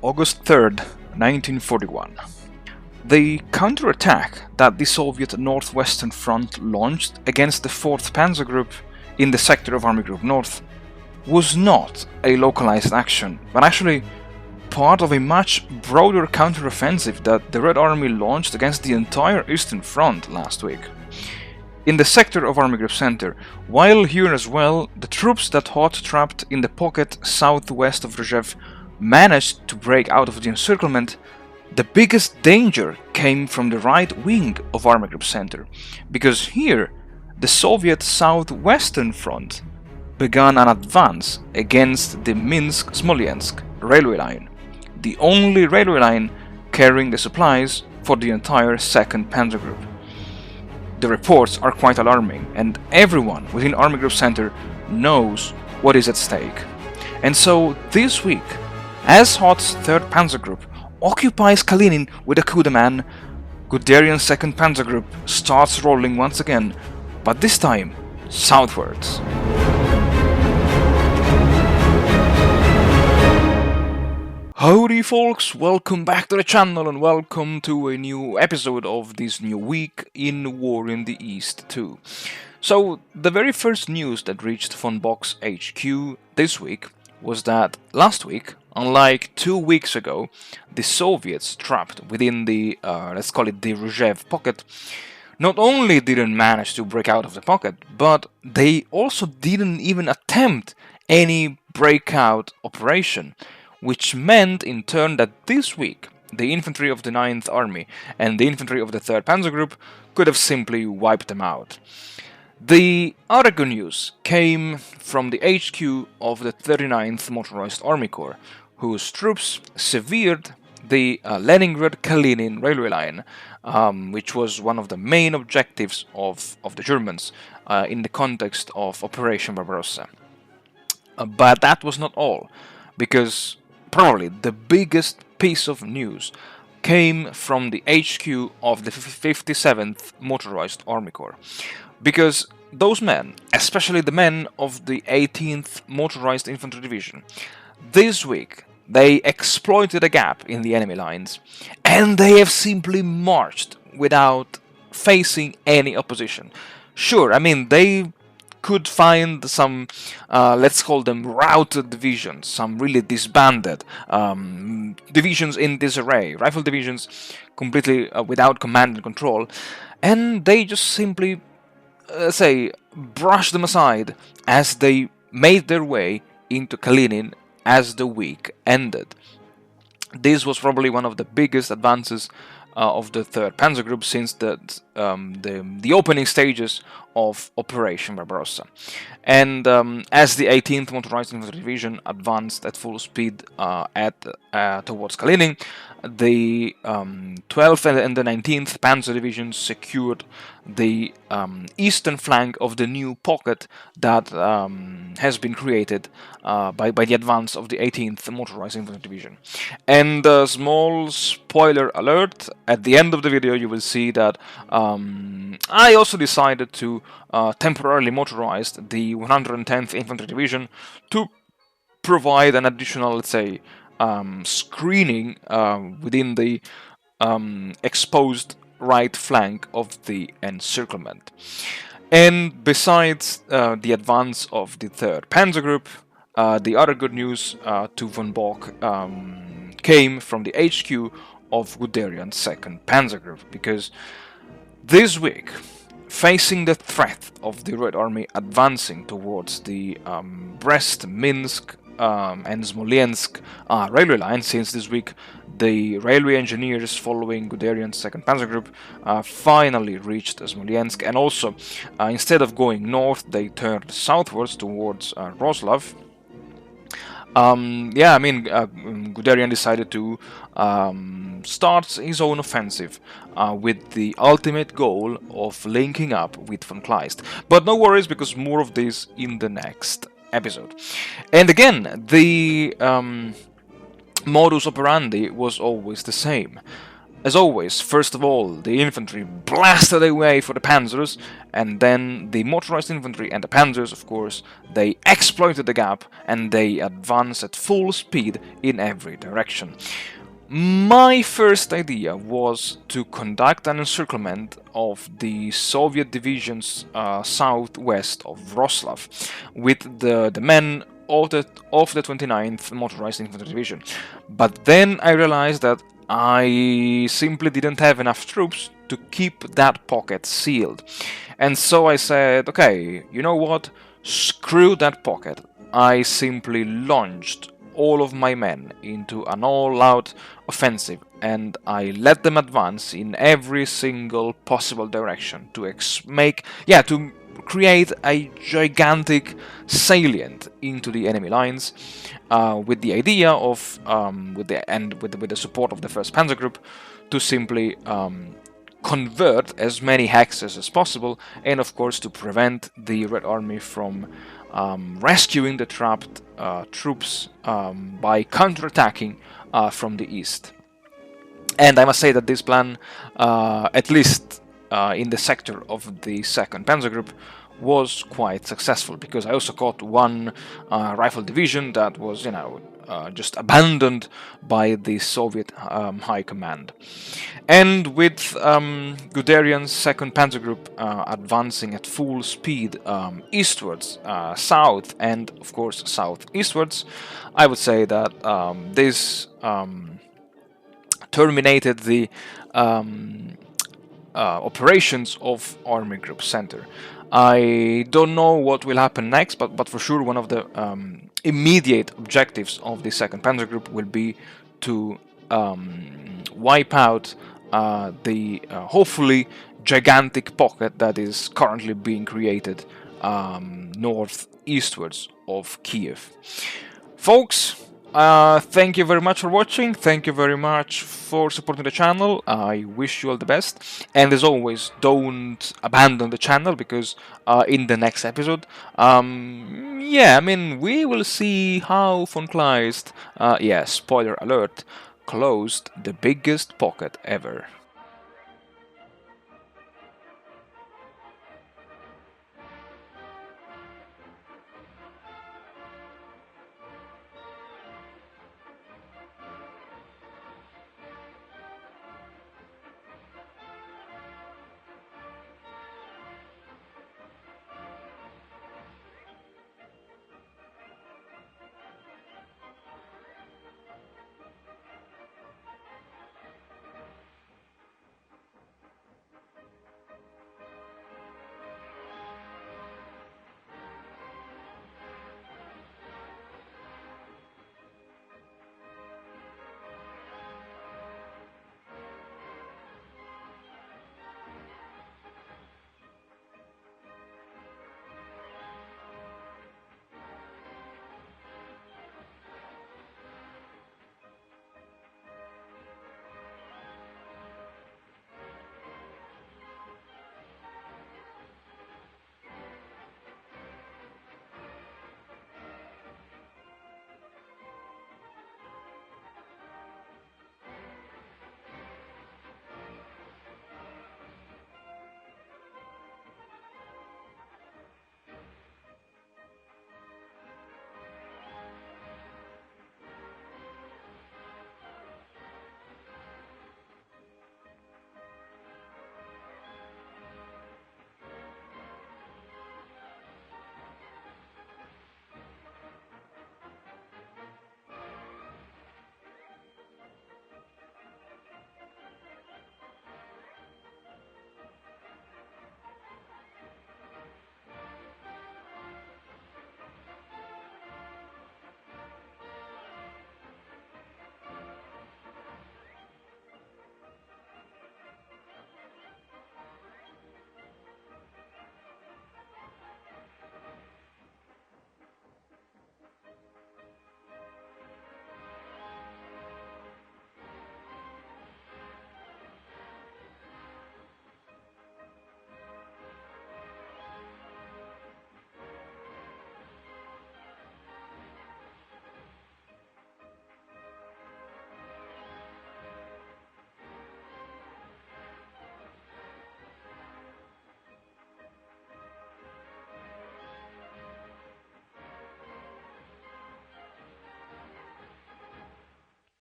August 3rd, 1941. The counterattack that the Soviet Northwestern Front launched against the 4th Panzer Group in the sector of Army Group North was not a localized action, but actually part of a much broader counteroffensive that the Red Army launched against the entire Eastern Front last week. In the sector of Army Group Center, while here as well, the troops that hot trapped in the pocket southwest of Rzhev managed to break out of the encirclement. The biggest danger came from the right wing of Army Group Center, because here the Soviet Southwestern Front began an advance against the Minsk-Smolensk railway line, the only railway line carrying the supplies for the entire 2nd Panzer Group. The reports are quite alarming, and everyone within Army Group Center knows what is at stake. And so this week, as Hot's 3rd Panzer Group occupies Kalinin with a coup de main, Guderian's 2nd Panzer Group starts rolling once again, but this time southwards. Howdy folks, welcome back to the channel and welcome to a new episode of this new week in War in the East 2. So, the very first news that reached Funbox HQ this week was that last week, unlike 2 weeks ago, the Soviets trapped within the, let's call it the Rzhev pocket, not only didn't manage to break out of the pocket, but they also didn't even attempt any breakout operation, which meant in turn that this week the infantry of the 9th Army and the infantry of the 3rd Panzer Group could have simply wiped them out. The other good news came from the HQ of the 39th Motorized Army Corps, whose troops severed the Leningrad-Kalinin railway line, which was one of the main objectives of the Germans in the context of Operation Barbarossa. But that was not all, because probably the biggest piece of news came from the HQ of the 57th Motorized Army Corps. Because those men, especially the men of the 18th Motorized Infantry Division, this week they exploited a gap in the enemy lines, and they have simply marched without facing any opposition. Sure, I mean, they could find some, let's call them routed divisions, some really disbanded divisions in disarray, rifle divisions completely without command and control, and they just simply, brushed them aside as they made their way into Kalinin as the week ended. This was probably one of the biggest advances of the 3rd Panzer Group since the opening stages of Operation Barbarossa. And as the 18th Motorized Infantry Division advanced at full speed towards Kalinin, the 12th and the 19th Panzer Divisions secured the eastern flank of the new pocket that has been created by the advance of the 18th Motorized Infantry Division. And a small spoiler alert, at the end of the video you will see that I also decided to temporarily motorize the 110th Infantry Division to provide an additional, let's say, screening within the exposed right flank of the encirclement. And besides the advance of the 3rd Panzer Group, the other good news to von Bock came from the HQ of Guderian's 2nd Panzer Group, because this week, facing the threat of the Red Army advancing towards the Brest, Minsk, and Smolensk railway line, since this week the railway engineers following Guderian's 2nd Panzer Group finally reached Smolensk, and also instead of going north they turned southwards towards Roslav. Guderian decided to start his own offensive with the ultimate goal of linking up with von Kleist. But no worries, because more of this in the next episode. And again, the modus operandi was always the same. As always, first of all, the infantry blasted away for the panzers, and then the motorized infantry and the panzers, of course, they exploited the gap and they advanced at full speed in every direction. My first idea was to conduct an encirclement of the Soviet divisions southwest of Wroclaw with the men of the 29th Motorized Infantry Division. But then I realized that I simply didn't have enough troops to keep that pocket sealed. And so I said, okay, you know what? Screw that pocket. I simply launched all of my men into an all-out offensive, and I let them advance in every single possible direction to to create a gigantic salient into the enemy lines, with the idea of with the support of the 1st Panzer Group to simply convert as many hexes as possible, and of course to prevent the Red Army from rescuing the trapped troops by counterattacking from the east. And I must say that this plan, at least in the sector of the 2nd Panzer Group, was quite successful, because I also caught one rifle division that was, just abandoned by the Soviet high command. And with Guderian's 2nd Panzer Group advancing at full speed eastwards, south, and of course southeastwards, I would say that this terminated the operations of Army Group Center. I don't know what will happen next, but for sure one of the immediate objectives of the 2nd Panzer Group will be to wipe out the hopefully gigantic pocket that is currently being created northeastwards of Kiev. Folks, thank you very much for watching, thank you very much for supporting the channel, I wish you all the best, and as always, don't abandon the channel, because in the next episode, we will see how von Kleist, spoiler alert, closed the biggest pocket ever.